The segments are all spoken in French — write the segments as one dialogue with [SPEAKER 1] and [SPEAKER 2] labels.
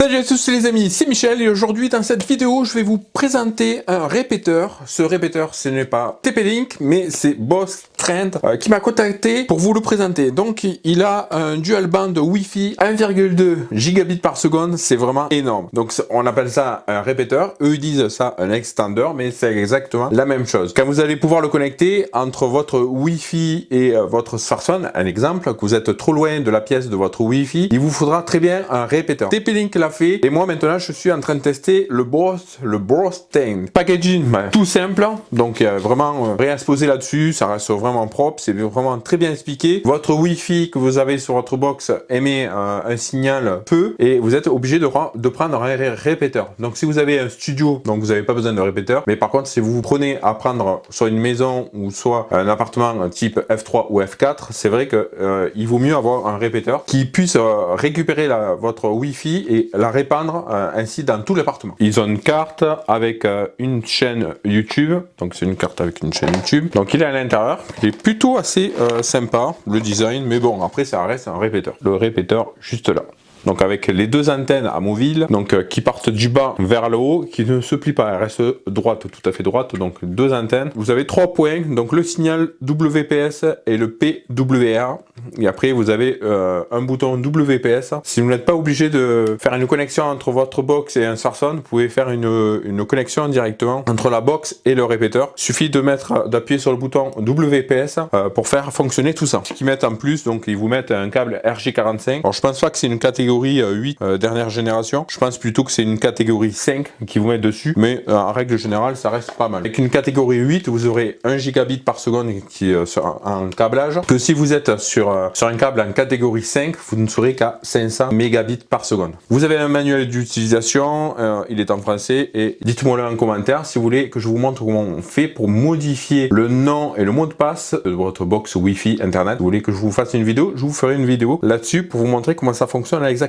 [SPEAKER 1] Salut à tous les amis, c'est Michel et aujourd'hui dans cette vidéo je vais vous présenter un répéteur. Ce répéteur ce n'est pas TP-Link mais c'est Boss Trend qui m'a contacté pour vous le présenter. Donc il a un dual band Wi-Fi 1,2 gigabits par seconde, c'est vraiment énorme. Donc on appelle ça un répéteur, eux ils disent ça un extender mais c'est exactement la même chose. Quand vous allez pouvoir le connecter entre votre Wi-Fi et votre smartphone, un exemple, que vous êtes trop loin de la pièce de votre Wi-Fi, il vous faudra très bien un répéteur. TP-Link l'a fait et moi maintenant je suis en train de tester le Boss Trend. Packaging tout simple, donc vraiment rien à se poser là-dessus, ça reste vraiment propre, c'est vraiment très bien expliqué. Votre Wi-Fi que vous avez sur votre box émet un signal feu et vous êtes obligé de prendre un répéteur. Donc si vous avez un studio, donc vous n'avez pas besoin de répéteur, mais par contre si vous vous prenez à prendre soit une maison ou soit un appartement type F3 ou F4, c'est vrai que il vaut mieux avoir un répéteur qui puisse récupérer votre Wi-Fi et la répandre ainsi dans tout l'appartement. Ils ont une carte avec une chaîne YouTube, donc c'est une carte avec une chaîne YouTube, donc il est à l'intérieur, il est plutôt assez sympa le design, mais bon après ça reste un répéteur. Le répéteur juste là. Donc avec les deux antennes amovibles, donc qui partent du bas vers le haut, qui ne se plient pas, elles restent droites, tout à fait droites, donc deux antennes. Vous avez 3 points, donc le signal WPS et le PWR. Et après vous avez un bouton WPS. Si vous n'êtes pas obligé de faire une connexion entre votre box et un smartphone, vous pouvez faire une connexion directement entre la box et le répéteur. Il suffit d'appuyer sur le bouton WPS pour faire fonctionner tout ça. Ce qu'ils mettent en plus, donc ils vous mettent un câble RJ45. Alors je pense pas que c'est une catégorie 8 dernière génération, je pense plutôt que c'est une catégorie 5 qui vous met dessus, mais en règle générale ça reste pas mal. Avec une catégorie 8 vous aurez 1 gigabit par seconde qui est en câblage, que si vous êtes sur un câble en catégorie 5 vous ne serez qu'à 500 mégabits par seconde. Vous avez un manuel d'utilisation, il est en français, et dites-moi le en commentaire si vous voulez que je vous montre comment on fait pour modifier le nom et le mot de passe de votre box Wi-Fi internet. Vous voulez que je vous fasse une vidéo, je vous ferai une vidéo là-dessus pour vous montrer comment ça fonctionne exactement.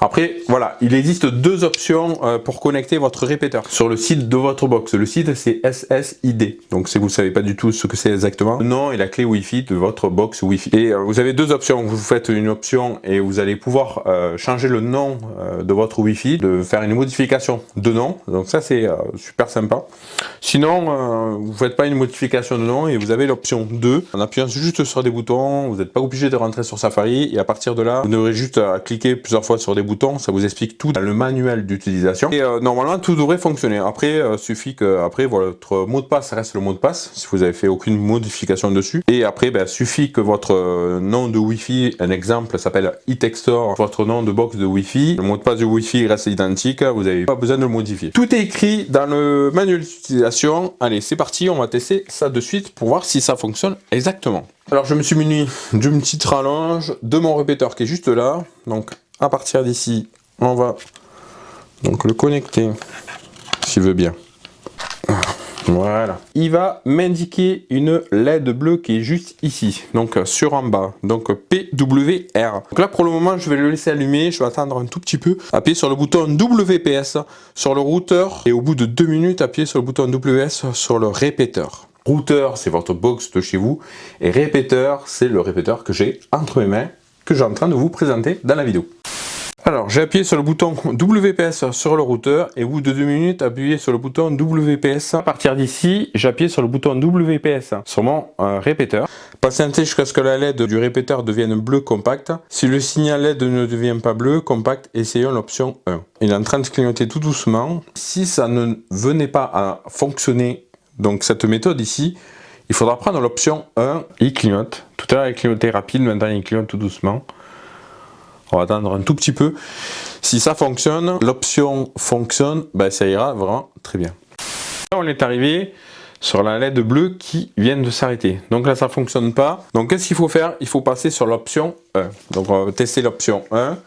[SPEAKER 1] Après, voilà, il existe deux options pour connecter votre répéteur sur le site de votre box. Le site, c'est SSID. Donc, si vous ne savez pas du tout ce que c'est exactement, le nom et la clé Wi-Fi de votre box Wi-Fi. Et vous avez deux options. Vous faites une option et vous allez pouvoir changer le nom de votre Wi-Fi, de faire une modification de nom. Donc, ça, c'est super sympa. Sinon, vous ne faites pas une modification de nom et vous avez l'option 2. En appuyant juste sur des boutons, vous n'êtes pas obligé de rentrer sur Safari. Et à partir de là, vous devrez juste cliquer plusieurs fois sur des boutons, ça vous explique tout dans le manuel d'utilisation et normalement tout devrait fonctionner. Après suffit que votre mot de passe reste le mot de passe si vous avez fait aucune modification dessus, et après suffit que votre nom de Wi-Fi, un exemple s'appelle eTextor, votre nom de box de Wi-Fi, le mot de passe du Wi-Fi reste identique, vous n'avez pas besoin de le modifier. Tout est écrit dans le manuel d'utilisation. Allez, c'est parti, on va tester ça de suite pour voir si ça fonctionne exactement. Alors je me suis muni d'une petite rallonge de mon répéteur qui est juste là, donc à partir d'ici, on va donc le connecter, s'il veut bien. Voilà. Il va m'indiquer une LED bleue qui est juste ici, donc sur en bas, donc PWR. Donc là, pour le moment, je vais le laisser allumer, je vais attendre un tout petit peu, appuyer sur le bouton WPS sur le routeur, et au bout de 2 minutes, appuyer sur le bouton WS sur le répéteur. Routeur, c'est votre box de chez vous, et répéteur, c'est le répéteur que j'ai entre mes mains, que j'ai en train de vous présenter dans la vidéo. Alors, j'ai appuyé sur le bouton WPS sur le routeur et au bout de 2 minutes, appuyez sur le bouton WPS. À partir d'ici, j'ai appuyé sur le bouton WPS sur mon répéteur. Patientez jusqu'à ce que la LED du répéteur devienne bleu compact. Si le signal LED ne devient pas bleu compact, essayons l'option 1. Il est en train de clignoter tout doucement. Si ça ne venait pas à fonctionner, donc cette méthode ici, il faudra prendre l'option 1. Il clignote. Tout à l'heure, il clignotait rapide, maintenant il clignote tout doucement. On va attendre un tout petit peu. Si ça fonctionne, l'option fonctionne, ça ira vraiment très bien. Là, on est arrivé sur la LED bleue qui vient de s'arrêter. Donc là, ça ne fonctionne pas. Donc qu'est-ce qu'il faut faire? Il faut passer sur l'option 1. Donc on va tester l'option 1.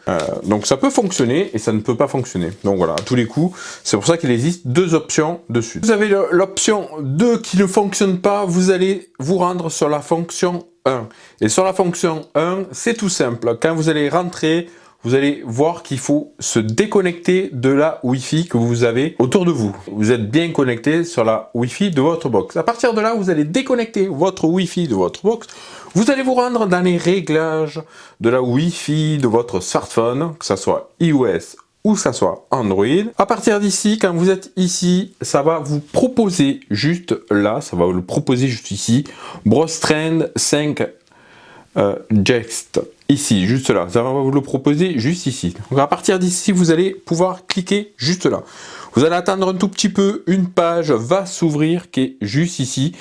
[SPEAKER 1] Donc ça peut fonctionner et ça ne peut pas fonctionner. Donc voilà, à tous les coups, c'est pour ça qu'il existe deux options dessus. Vous avez l'option 2 qui ne fonctionne pas, vous allez vous rendre sur la fonction 1. Et sur la fonction 1, c'est tout simple. Quand vous allez rentrer, vous allez voir qu'il faut se déconnecter de la Wi-Fi que vous avez autour de vous. Vous êtes bien connecté sur la Wi-Fi de votre box. À partir de là, vous allez déconnecter votre Wi-Fi de votre box. Vous allez vous rendre dans les réglages de la Wi-Fi de votre smartphone, que ce soit iOS ou ça soit Android. À partir d'ici, quand vous êtes ici, ça va vous proposer juste là, ça va vous le proposer juste ici, Browse Trend 5 Jext. Ici, juste là, ça va vous le proposer juste ici. Donc à partir d'ici, vous allez pouvoir cliquer juste là. Vous allez attendre un tout petit peu, une page va s'ouvrir qui est juste ici.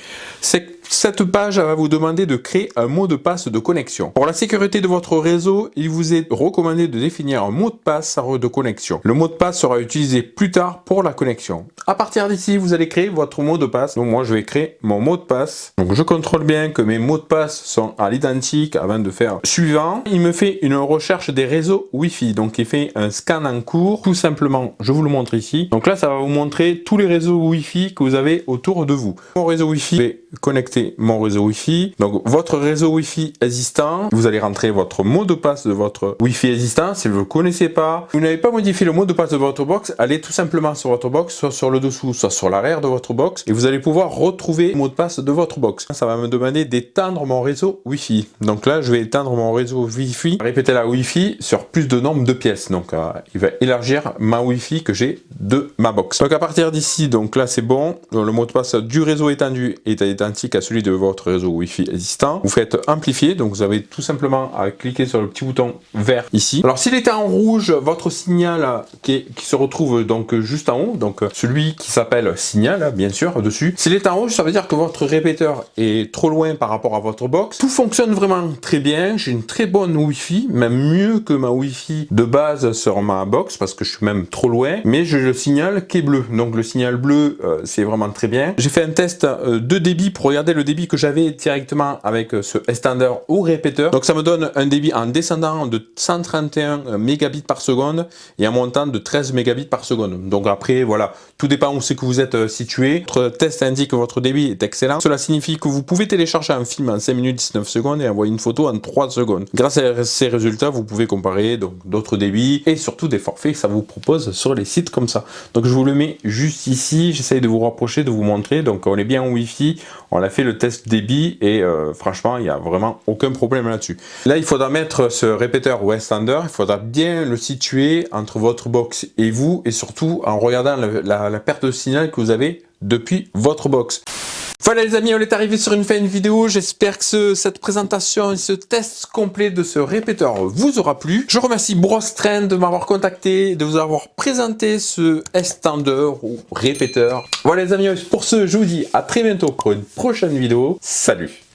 [SPEAKER 1] Cette page va vous demander de créer un mot de passe de connexion. Pour la sécurité de votre réseau, il vous est recommandé de définir un mot de passe de connexion. Le mot de passe sera utilisé plus tard pour la connexion. À partir d'ici, vous allez créer votre mot de passe. Donc moi, je vais créer mon mot de passe. Donc je contrôle bien que mes mots de passe sont à l'identique avant de faire suivant. Il me fait une recherche des réseaux Wi-Fi. Donc il fait un scan en cours. Tout simplement, je vous le montre ici. Donc là, ça va vous montrer tous les réseaux Wi-Fi que vous avez autour de vous. Mon réseau Wi-Fi, je vais connecter mon réseau Wi-Fi. Donc votre réseau Wi-Fi existant, vous allez rentrer votre mot de passe de votre Wi-Fi existant. Si vous ne le connaissez pas, vous n'avez pas modifié le mot de passe de votre box, allez tout simplement sur votre box, soit sur le dessous, soit sur l'arrière de votre box, et vous allez pouvoir retrouver le mot de passe de votre box. Ça va me demander d'étendre mon réseau Wi-Fi. Donc là, je vais étendre mon réseau Wi-Fi, répéter la Wi-Fi sur plus de nombre de pièces. Donc il va élargir ma Wi-Fi que j'ai de ma box. Donc à partir d'ici, donc là c'est bon. Donc, le mot de passe du réseau étendu est identique à celui de votre réseau Wi-Fi existant. Vous faites amplifier, donc vous avez tout simplement à cliquer sur le petit bouton vert ici. Alors s'il était en rouge, votre signal qui se retrouve donc juste en haut, donc celui qui s'appelle signal, bien sûr, dessus. S'il est en rouge, ça veut dire que votre répéteur est trop loin par rapport à votre box. Tout fonctionne vraiment très bien. J'ai une très bonne Wi-Fi, même mieux que ma Wi-Fi de base sur ma box, parce que je suis même trop loin. Mais j'ai le signal qui est bleu. Donc le signal bleu, c'est vraiment très bien. J'ai fait un test de débit pour regarder le débit que j'avais directement avec ce extender au répéteur. Donc ça me donne un débit en descendant de 131 mégabits par seconde et en montant de 13 mégabits par seconde. Donc après, voilà, tout dépend où c'est que vous êtes situé. Votre test indique que votre débit est excellent. Cela signifie que vous pouvez télécharger un film en 5 minutes 19 secondes et envoyer une photo en 3 secondes. Grâce à ces résultats, vous pouvez comparer donc d'autres débits et surtout des forfaits que ça vous propose sur les sites comme ça. Donc je vous le mets juste ici. J'essaye de vous rapprocher, de vous montrer. Donc on est bien en Wi-Fi. On a fait le test débit et franchement, il n'y a vraiment aucun problème là-dessus. Là, il faudra mettre ce répéteur ou extender. Il faudra bien le situer entre votre box et vous et surtout en regardant la perte de signal que vous avez depuis votre box. Voilà les amis, on est arrivé sur une fin de vidéo. J'espère que cette présentation et ce test complet de ce répéteur vous aura plu. Je remercie Browse Trend de m'avoir contacté, de vous avoir présenté ce extender ou répéteur. Voilà les amis, pour ce, je vous dis à très bientôt pour une prochaine vidéo. Salut!